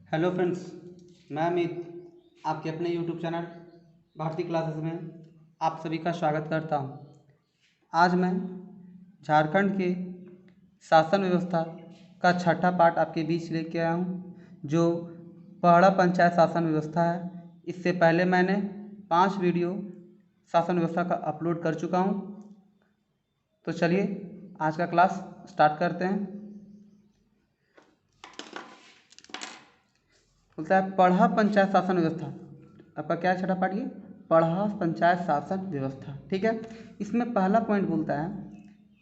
Hello friends, मैं अमित आपके अपने यूट्यूब चैनल भारतीय क्लासेस में आप सभी का स्वागत करता हूं। आज मैं झारखंड के शासन व्यवस्था का छठा पार्ट आपके बीच लेके आया हूं, जो पहला पंचायत शासन व्यवस्था है। इससे पहले मैंने 5 वीडियो शासन व्यवस्था का अपलोड कर चुका हूं। तो चलिए आज का क्लास स्टार्ट करते हैं। बोलता है पढ़ा पंचायत शासन व्यवस्था। आपका क्या छठा पार्ट? ये पढ़ा पंचायत शासन व्यवस्था। ठीक है, इसमें पहला पॉइंट बोलता है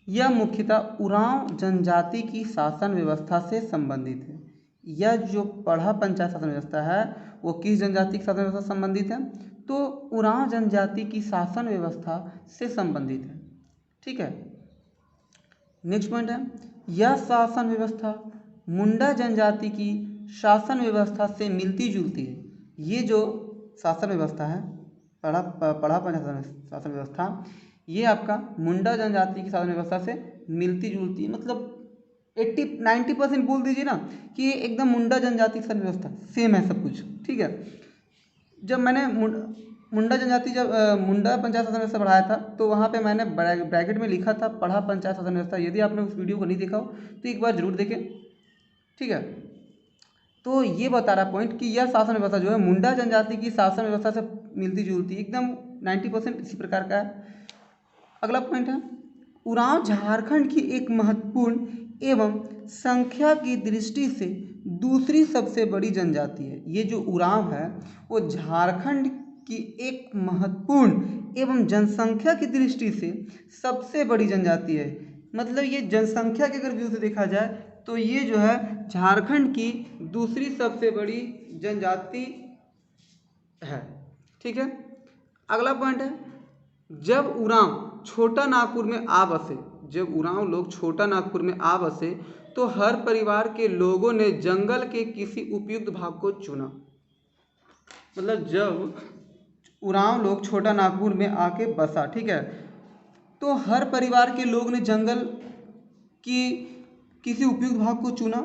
यह मुख्यतः उरांव जनजाति की शासन व्यवस्था से संबंधित है। यह जो पढ़ा पंचायत शासन व्यवस्था है वो किस जनजाति की शासन व्यवस्था से संबंधित है? तो उरांव जनजाति की शासन व्यवस्था से संबंधित है। ठीक है, नेक्स्ट पॉइंट है यह शासन व्यवस्था मुंडा जनजाति की शासन व्यवस्था से मिलती जुलती है। ये जो शासन व्यवस्था है पढ़ा पंचायत शासन व्यवस्था, ये आपका मुंडा जनजाति की शासन व्यवस्था से मिलती जुलती, मतलब 80-90% बोल दीजिए ना कि एकदम मुंडा जनजाति की शासन व्यवस्था सेम है सब कुछ। ठीक है, जब मैंने मुंडा जनजाति जब मुंडा पंचायत शासन व्यवस्था पढ़ाया था तो वहाँ पे मैंने ब्रैकेट में लिखा था पढ़ा पंचायत शासन व्यवस्था। यदि आपने उस वीडियो को नहीं देखा हो तो एक बार जरूर देखें। ठीक है, तो ये बता रहा पॉइंट कि यह शासन व्यवस्था जो है मुंडा जनजाति की शासन व्यवस्था से मिलती जुलती एकदम 90% इसी प्रकार का है। अगला पॉइंट है उरांव झारखंड की एक महत्वपूर्ण एवं संख्या की दृष्टि से दूसरी सबसे बड़ी जनजाति है। ये जो उरांव है वो झारखंड की एक महत्वपूर्ण एवं जनसंख्या की दृष्टि से सबसे बड़ी जनजाति है। मतलब ये जनसंख्या के अगर व्यू से देखा जाए तो ये जो है झारखंड की दूसरी सबसे बड़ी जनजाति है। ठीक है, अगला पॉइंट है जब उरांव छोटा नागपुर में आ बसे, जब उरांव लोग छोटा नागपुर में आ बसे तो हर परिवार के लोगों ने जंगल के किसी उपयुक्त भाग को चुना। मतलब जब उरांव लोग छोटा नागपुर में आके बसा, ठीक है, तो हर परिवार के लोग ने जंगल की किसी उपयुक्त भाग को चुना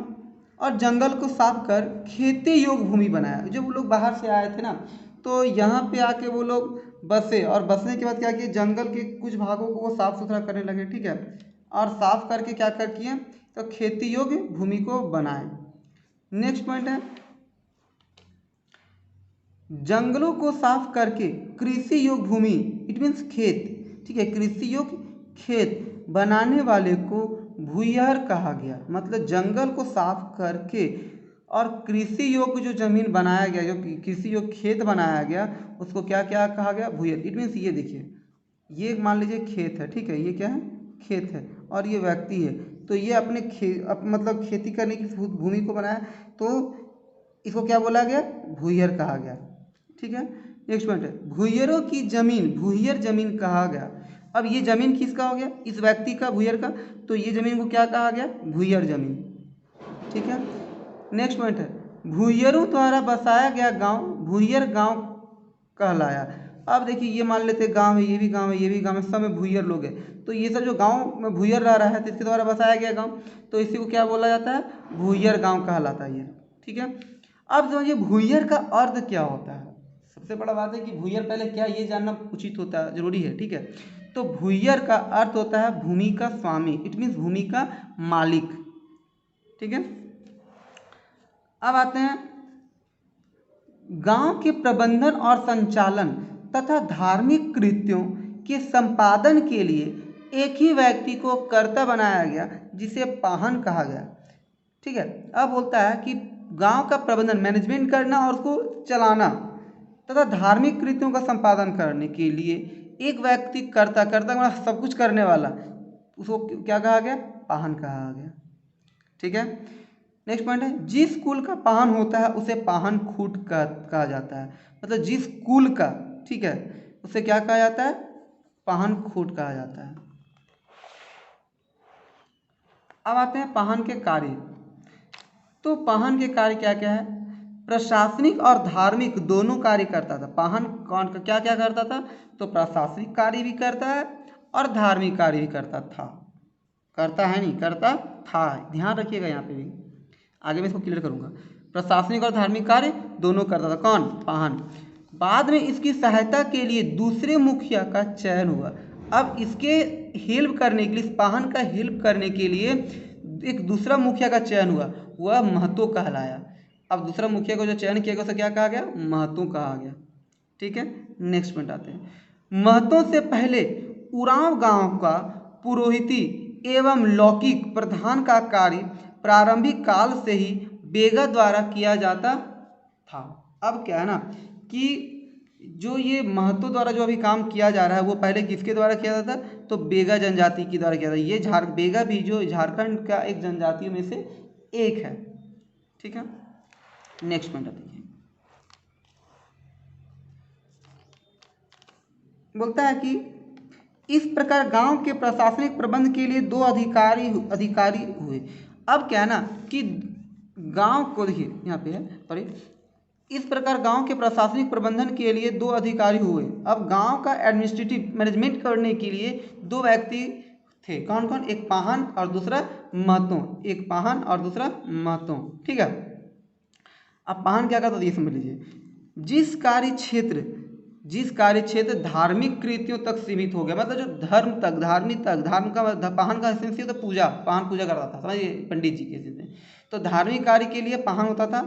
और जंगल को साफ कर खेती योग्य भूमि बनाया। जब वो लोग बाहर से आए थे ना तो यहाँ पे आके वो लोग बसे और बसने के बाद क्या किए, जंगल के कुछ भागों को वो साफ सुथरा करने लगे। ठीक है, और साफ करके क्या कर किए तो खेती योग्य भूमि को बनाए। नेक्स्ट पॉइंट है जंगलों को साफ करके कृषि योग्य भूमि, इट मीन्स खेत, ठीक है, कृषि योग्य खेत बनाने वाले को भूय्यार कहा गया। मतलब जंगल को साफ करके और कृषि योग्य जो जमीन बनाया गया, जो कृषि योग्य खेत बनाया गया, उसको क्या क्या कहा गया? भूय्यार। इट मीन्स ये देखिए, ये मान लीजिए खेत है, ठीक है, ये क्या है? खेत है और ये व्यक्ति है, तो ये अपने मतलब खेती करने की भूमि को बनाया, तो इसको क्या बोला गया? भूय्यार कहा गया। ठीक है, नेक्स्ट पॉइंट है भूय्यारों की जमीन भूय्यार जमीन कहा गया। अब ये जमीन किसका हो गया? इस व्यक्ति का, भूय्यार का, तो ये जमीन को क्या कहा गया? भूय्यार जमीन। ठीक है, नेक्स्ट पॉइंट है भूय्यारों द्वारा बसाया गया गांव भूय्यार गांव कहलाया। अब देखिए ये मान लेते गांव है, ये भी गांव है, ये भी गांव है, सब में भूय्यार लोग हैं, तो ये सब जो गांव में भूय्यार रह रहा है तो इसके द्वारा बसाया गया गांव, तो इसी को क्या बोला जाता है? भूय्यार गांव कहलाता है ये। ठीक है, अब समझिए भूय्यार का अर्थ क्या होता है। सबसे बड़ा बात है कि भूय्यार पहले क्या, ये जानना उचित होता है, जरूरी है। ठीक है, तो भूय्यार का अर्थ होता है भूमि का स्वामी, इट मीन्स भूमि का मालिक। ठीक है, अब आते हैं गांव के प्रबंधन और संचालन तथा धार्मिक कृत्यों के संपादन के लिए एक ही व्यक्ति को कर्ता बनाया गया जिसे पाहन कहा गया। ठीक है, अब बोलता है कि गांव का प्रबंधन, मैनेजमेंट करना और उसको चलाना तथा धार्मिक कृत्यों का संपादन करने के लिए एक व्यक्ति कर्ता मतलब सब कुछ करने वाला, उसको क्या कहा गया? पाहन कहा गया। ठीक है, नेक्स्ट पॉइंट है जिस कुल का पाहन होता है उसे पाहन खूट कहा जाता है। मतलब जिस कुल का, ठीक है, उसे क्या कहा जाता है? पाहन खूट कहा जाता है। अब आते हैं पाहन के कार्य। तो पाहन के कार्य क्या क्या है? प्रशासनिक और धार्मिक दोनों कार्य करता था। पाहन कौन का क्या क्या करता था? तो प्रशासनिक कार्य भी करता है और धार्मिक कार्य भी करता था। करता है नहीं, करता था, ध्यान रखिएगा यहाँ पे भी, आगे मैं इसको क्लियर करूँगा। प्रशासनिक और धार्मिक कार्य दोनों करता था। कौन? पाहन। बाद में इसकी सहायता के लिए दूसरे मुखिया का चयन हुआ। अब इसके हेल्प करने के लिए, इस पाहन का हेल्प करने के लिए एक दूसरा मुखिया का चयन हुआ, वह महतो कहलाया। अब दूसरा मुखिया को जो चयन किया गया उसे क्या कहा गया? महतो कहा गया। ठीक है, नेक्स्ट पॉइंट आते हैं। महतो से पहले उरांव गांव का पुरोहिती एवं लौकिक प्रधान का कार्य प्रारंभिक काल से ही बेगा द्वारा किया जाता था। अब क्या है ना कि जो ये महतो द्वारा जो अभी काम किया जा रहा है वो पहले किसके द्वारा किया जाता था? तो बेगा जनजाति के द्वारा किया जाता है। ये बेगा भी जो झारखंड का एक जनजातियों में से एक है। ठीक है, नेक्स्ट पॉइंट देखिए, बोलता है कि इस प्रकार गांव के प्रशासनिक प्रबंध के लिए 2 अधिकारी हुए। अब क्या है ना कि गांव को देखिए यहाँ पे है, सॉरी, इस प्रकार गांव के प्रशासनिक प्रबंधन के लिए 2 अधिकारी हुए। अब गांव का एडमिनिस्ट्रेटिव मैनेजमेंट करने के लिए 2 व्यक्ति थे। कौन कौन? एक पाहन और दूसरा महतो। एक पाहन और दूसरा महतो। ठीक है, अब पाहन क्या करता था ये समझ लीजिए। जिस कार्य क्षेत्र धार्मिक कृतियों तक सीमित हो गया, मतलब जो धर्म तक, धार्मिक तक, धर्म का पाहन का सेंस होता पूजा, पाहन पूजा करता था, समझिए, पंडित जी के से। तो धार्मिक कार्य के लिए पाहन होता था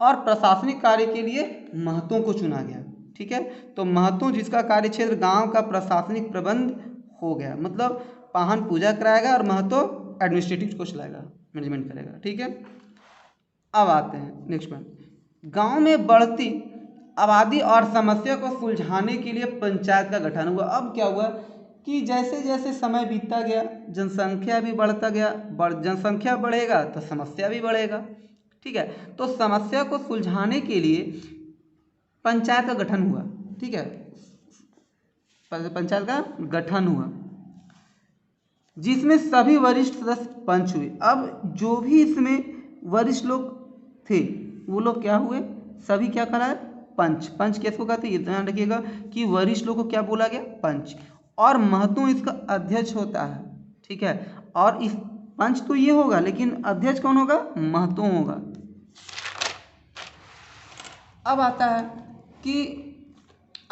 और प्रशासनिक कार्य के लिए महतों को चुना गया। ठीक है, तो महतो जिसका कार्य क्षेत्र गांव का प्रशासनिक प्रबंध हो गया, मतलब पाहन पूजा कराएगा और महतो एडमिनिस्ट्रेटिव को चलाएगा, मैनेजमेंट करेगा। ठीक है, अब आते हैं नेक्स्ट पॉइंट। गांव में बढ़ती आबादी और समस्या को सुलझाने के लिए पंचायत का गठन हुआ। अब क्या हुआ कि जैसे जैसे समय बीतता गया, जनसंख्या भी बढ़ता गया, जनसंख्या बढ़ेगा तो समस्या भी बढ़ेगा। ठीक है, तो समस्या को सुलझाने के लिए पंचायत का गठन हुआ। ठीक है, पंचायत का गठन हुआ जिसमें सभी वरिष्ठ सदस्य पंच हुए। अब जो भी इसमें वरिष्ठ लोग थे वो लोग क्या हुए? सभी क्या करा है? पंच। पंच किसको कहते हैं? ये ध्यान रखिएगा कि वरिष्ठ लोग को क्या बोला गया? पंच। और महतो इसका अध्यक्ष होता है। ठीक है, और इस पंच तो ये होगा लेकिन अध्यक्ष कौन होगा? महतो होगा। अब आता है कि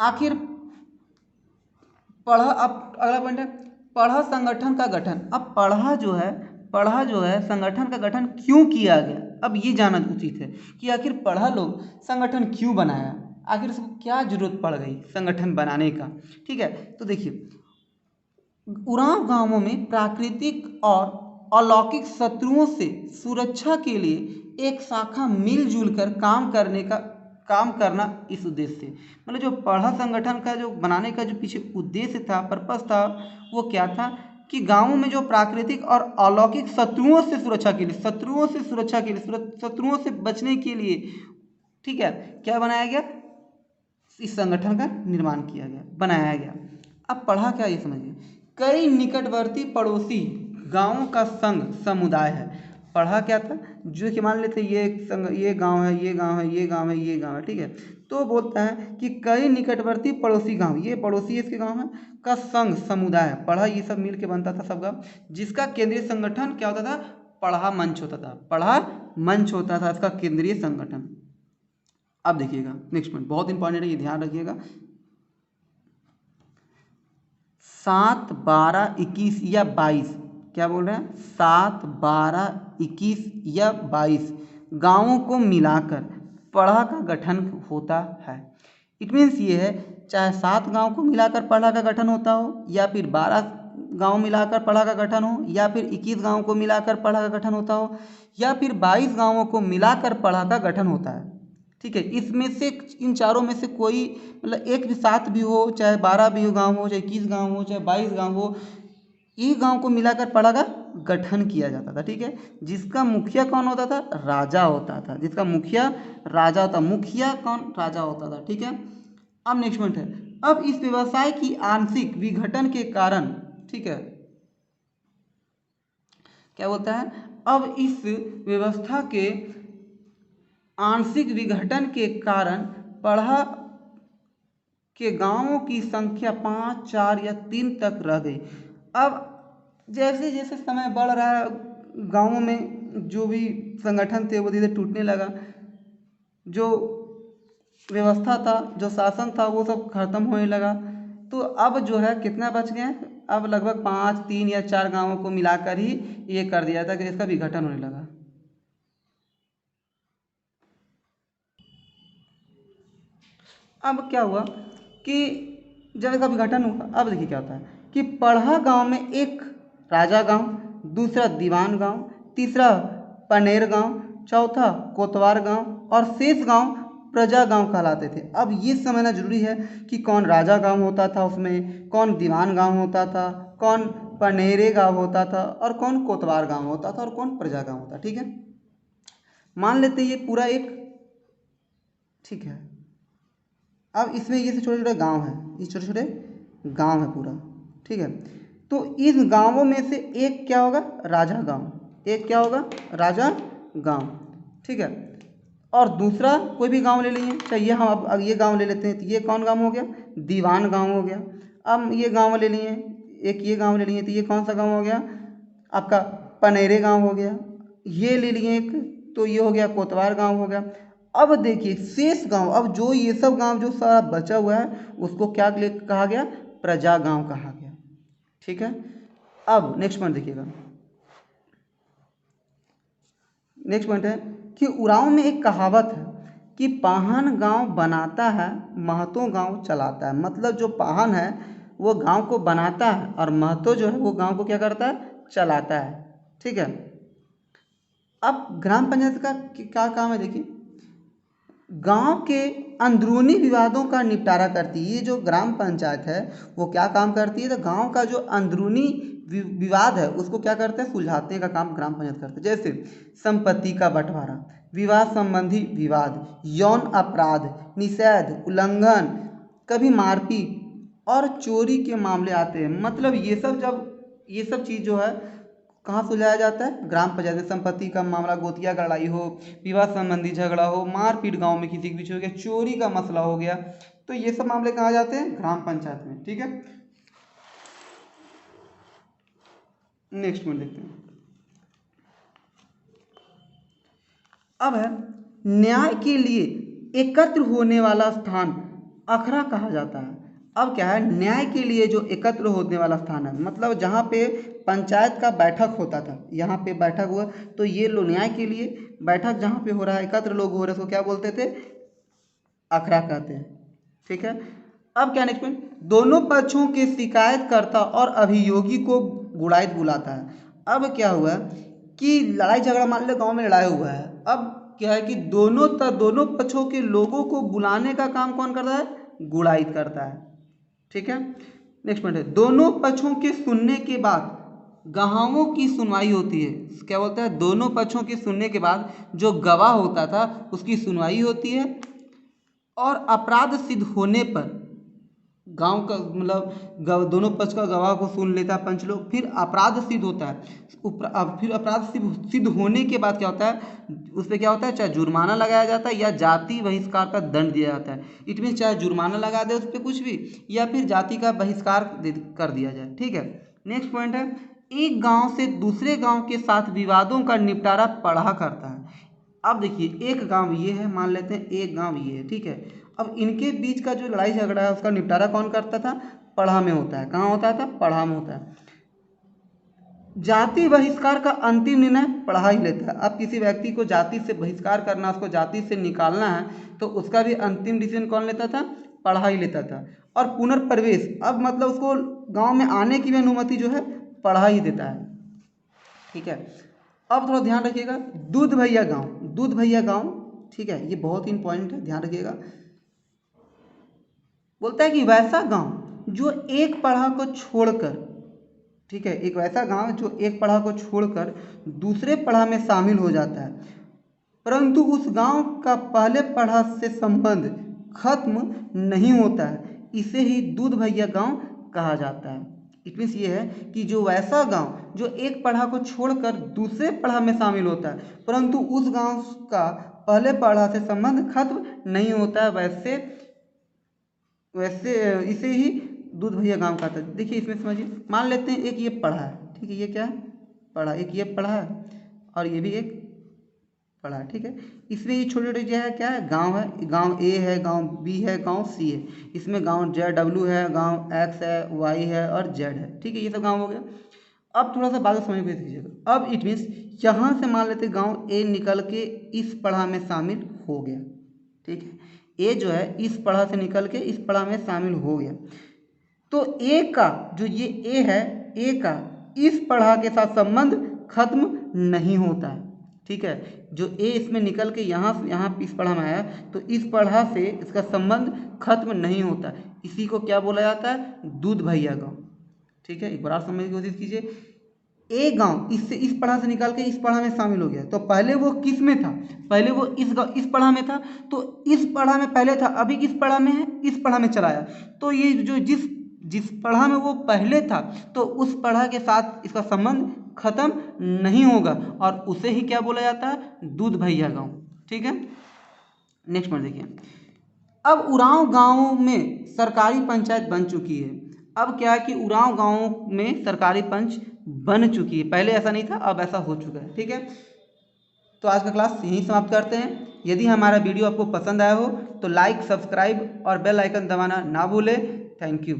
आखिर पढ़ा, अब अगला पॉइंट है पढ़ा संगठन का गठन। अब पढ़ा जो है संगठन का गठन क्यों किया गया? अब ये जानना उचित है कि आखिर पढ़ा लोग संगठन क्यों बनाया, आखिर इसको क्या जरूरत पड़ गई संगठन बनाने का। ठीक है, तो देखिए, उरांव गांवों में प्राकृतिक और अलौकिक शत्रुओं से सुरक्षा के लिए एक शाखा मिलजुल कर काम करना इस उद्देश्य से, मतलब जो पढ़ा संगठन का जो बनाने का जो पीछे उद्देश्य था, पर्पस था, वो क्या था कि गांवों में जो प्राकृतिक और अलौकिक शत्रुओं से सुरक्षा के लिए, शत्रुओं से बचने के लिए, ठीक है, क्या बनाया गया? इस संगठन का निर्माण किया गया, बनाया गया। अब पढ़ा क्या ये समझिए, कई निकटवर्ती पड़ोसी गांवों का संघ समुदाय है। पढ़ा क्या था? जो कि मान लेते ये संघ, ये गांव है, ये गांव है, ये गांव है, ये गांव है। ठीक है, तो बोलता है कि कई निकटवर्ती पड़ोसी गांव, ये पड़ोसी इसके गांव है, का संघ समुदाय है। पढ़ा ये सब मिल के बनता था सब गाँव, जिसका केंद्रीय संगठन क्या होता था? पढ़ा मंच होता था। पढ़ा मंच होता था इसका केंद्रीय संगठन। अब देखिएगा नेक्स्ट पॉइंट बहुत इंपॉर्टेंट है, ये ध्यान रखिएगा। 7, 12, 21 या 22, क्या बोल रहे हैं? 7, 12, 21 या 22 गांवों को मिलाकर पढ़ा का गठन होता है। इट मीन्स ये है, चाहे 7 गांव को मिलाकर पढ़ा का गठन होता हो, या फिर 12 गांव मिलाकर पढ़ा का गठन हो, या फिर 21 गांव को मिलाकर पढ़ा का गठन होता हो, या फिर 22 गांवों को मिलाकर पढ़ा का गठन होता है। ठीक है, इसमें से इन चारों में से कोई, मतलब एक भी 7 भी हो, चाहे 12 भी हो गाँव हो, चाहे 21 गाँव हो, चाहे 22 गाँव हो, ये गांव को मिलाकर पढ़ा का गठन किया जाता था। ठीक है, जिसका मुखिया कौन होता था? राजा होता था। जिसका मुखिया राजा होता, मुखिया कौन? राजा होता था। ठीक है, अब नेक्स्ट पॉइंट है, अब इस व्यवसाय की आंशिक विघटन के कारण, ठीक है, क्या बोलता है? अब इस व्यवस्था के आंशिक विघटन के कारण पढ़ा के गांवों की संख्या 5, 4 या 3 तक रह गई। अब जैसे जैसे समय बढ़ रहा है, गांवों में जो भी संगठन थे वो धीरे धीरे टूटने लगा। जो व्यवस्था था, जो शासन था, वो सब खत्म होने लगा। तो अब जो है कितना बच गए हैं, अब लगभग 5, 3 या 4 गांवों को मिलाकर ही ये कर दिया था कि इसका विघटन होने लगा। अब क्या हुआ कि जब इसका विघटन हुआ, अब देखिए क्या होता है कि पढ़ा गांव में एक राजा गांव, दूसरा दीवान गांव, तीसरा पनेर गांव, चौथा कोतवार गांव और शेष गांव प्रजा गांव कहलाते थे। अब ये समझना जरूरी है कि कौन राजा गांव होता था उसमें, कौन दीवान गांव होता था, कौन पनेरे गांव होता था और कौन कोतवार गांव होता था और कौन प्रजा गांव होता। ठीक है, मान लेते हैं ये पूरा एक, ठीक है, अब इसमें ये छोटे छोटे गांव हैं, ये छोटे छोटे गांव है पूरा। ठीक है, तो इस गांवों में से एक क्या होगा, राजा गांव, एक क्या होगा, राजा गांव। ठीक है, और दूसरा कोई भी गांव ले लीजिए, चाहिए हम अब ये गांव ले लेते हैं, तो ये कौन गांव हो गया, दीवान गांव हो गया। अब ये गांव ले लिए, एक ये गांव ले लिए, तो ये कौन सा गांव हो गया आपका, पनेरे गांव हो गया। ये ले लिए एक, तो ये हो गया कोतवार गांव हो गया। अब देखिए शेष गांव, अब जो ये सब गांव जो सारा बचा हुआ है उसको क्या कहा गया, प्रजा गांव कहा गया। ठीक है, अब नेक्स्ट पॉइंट देखिएगा, नेक्स्ट पॉइंट है कि उरांव में एक कहावत है कि पाहन गांव बनाता है, महतो गांव चलाता है। मतलब जो पाहन है वो गांव को बनाता है और महतो जो है वो गांव को क्या करता है, चलाता है। ठीक है, अब ग्राम पंचायत का क्या काम है, देखिए गांव के अंदरूनी विवादों का निपटारा करती है। ये जो ग्राम पंचायत है वो क्या काम करती है, तो गांव का जो अंदरूनी विवाद है उसको क्या करते हैं, सुलझाने का काम ग्राम पंचायत करते हैं। जैसे संपत्ति का बंटवारा, विवाह संबंधी विवाद, यौन अपराध, निषेध उल्लंघन, कभी मारपीट और चोरी के मामले आते हैं। मतलब ये सब, जब ये सब चीज़ जो है कहाँ सुलझाया जाता है, ग्राम पंचायत में। संपत्ति का मामला, गोतिया का लड़ाई हो, विवाह संबंधी झगड़ा हो, मारपीट गांव में किसी के बीच हो गया, चोरी का मसला हो गया, तो ये सब मामले कहाँ जाते हैं, ग्राम पंचायत में। ठीक है, नेक्स्ट पॉइंट देखते हैं। अब है न्याय के लिए एकत्र होने वाला स्थान अखड़ा कहा जाता है। अब क्या है, न्याय के लिए जो एकत्र होने वाला स्थान है, मतलब जहाँ पे पंचायत का बैठक होता था, यहाँ पे बैठक हुआ, तो ये लोग न्याय के लिए बैठक जहाँ पे हो रहा है, एकत्र लोग हो रहे हैं, उसको क्या बोलते थे, अखड़ा कहते हैं। ठीक है, अब क्या नेक्स्ट पॉइंट, दोनों पक्षों के शिकायतकर्ता और अभियोगी को गुड़ायत बुलाता है। अब क्या हुआ कि लड़ाई झगड़ा, मान लो गांव में लड़ाई हुआ है, अब क्या है कि दोनों पक्षों के लोगों को बुलाने का काम कौन करता है, गुड़ायत करता है। ठीक है, नेक्स्ट पॉइंट है, दोनों पक्षों के सुनने के बाद गवाहों की सुनवाई होती है। क्या बोलता है, दोनों पक्षों के सुनने के बाद जो गवाह होता था उसकी सुनवाई होती है और अपराध सिद्ध होने पर गांव का, मतलब दोनों पक्ष का गवाह को सुन लेता है पंच लोग, फिर अपराध सिद्ध होता है। फिर अपराध सिद्ध होने के बाद क्या होता है, उस पर क्या होता है, चाहे जुर्माना लगाया जाता है या जाति बहिष्कार का दंड दिया जाता है। इट मीन चाहे जुर्माना लगा दे उस पर कुछ भी, या फिर जाति का बहिष्कार कर दिया जाए। ठीक है, नेक्स्ट पॉइंट है, एक गांव से दूसरे गांव के साथ विवादों का निपटारा पढ़ा करता है। अब देखिए एक गांव ये है, मान लेते हैं एक गांव ये है। ठीक है, अब इनके बीच का जो लड़ाई झगड़ा है उसका निपटारा कौन करता था, पढ़ा में होता है। कहाँ होता था, पढ़ा में होता है। जाति बहिष्कार का अंतिम निर्णय पढ़ा ही लेता है। अब किसी व्यक्ति को जाति से बहिष्कार करना, उसको जाति से निकालना है, तो उसका भी अंतिम डिसीजन कौन लेता था, पढ़ा ही लेता था। और पुनर्प्रवेश, अब मतलब उसको गांव में आने की भी अनुमति जो है पढ़ा ही देता है। ठीक है, अब थोड़ा ध्यान रखिएगा, दूध भैया गांव, दूध भैया गांव, ठीक है, ये बहुत ही इंपॉर्टेंट है, ध्यान रखिएगा। बोलता है कि वैसा गांव जो एक पढ़ा को छोड़कर, ठीक है, एक वैसा गांव जो एक पढ़ा को छोड़कर दूसरे पढ़ा में शामिल हो जाता है, परंतु उस गांव का पहले पढ़ा से संबंध खत्म नहीं होता है, इसे ही दूध भैया गांव कहा जाता है। इट मीन्स ये है कि जो वैसा गांव जो एक पढ़ा को छोड़कर दूसरे पढ़ा में शामिल होता है, परंतु उस गांव का पहले पढ़ा से संबंध खत्म नहीं होता है, वैसे वैसे इसे ही दूध भैया गांव कहता है। देखिए इसमें समझिए, मान लेते हैं एक ये पढ़ा है, ठीक है, ये क्या है, पढ़ा, एक ये पढ़ा है और ये भी एक पढ़ा है, ठीक है। इसमें ये छोटे छोटे जो है क्या है, गांव है, गांव ए है, गांव बी है, गांव सी है। इसमें गांव JW है, गांव X है, Y है और Z है, ठीक है। ये सब गांव हो गया। अब थोड़ा सा बात समझ में कीजिएगा। अब इट मीन्स यहाँ से मान लेते गांव ए निकल के इस पढ़ा में शामिल हो गया, ठीक है। ए जो है इस पढ़ा से निकल के इस पढ़ा में शामिल हो गया, तो ए का जो ये ए है, ए का इस पढ़ा के साथ संबंध खत्म नहीं होता है, ठीक है। जो ए इसमें निकल के यहाँ से यहाँ इस पढ़ा में आया, तो इस पढ़ा से इसका संबंध खत्म नहीं होता। इसी को क्या बोला जाता है, दूध भैया गाँव, ठीक है। एक बार आप समझने की कोशिश कीजिए। ए गांव इससे इस पढ़ा से निकाल के इस पढ़ा में शामिल हो गया, तो पहले वो किस में था, पहले वो इस पढ़ा में था, तो इस पढ़ा में पहले था, अभी किस पढ़ा में है, इस पढ़ा में चला आया। तो ये जो जिस पढ़ा में वो पहले था, तो उस पढ़ा के साथ इसका संबंध खत्म नहीं होगा, और उसे ही क्या बोला जाता है, दूध भैया गाँव, ठीक है। नेक्स्ट पॉइंट देखिए। अब उरांव गांव में सरकारी पंचायत बन चुकी है। अब क्या है कि उरांव गांव में सरकारी पंच बन चुकी है, पहले ऐसा नहीं था, अब ऐसा हो चुका है, ठीक है। तो आज का क्लास यहीं समाप्त करते हैं। यदि हमारा वीडियो आपको पसंद आया हो तो लाइक, सब्सक्राइब और बेल आइकन दबाना ना भूलें। Thank you.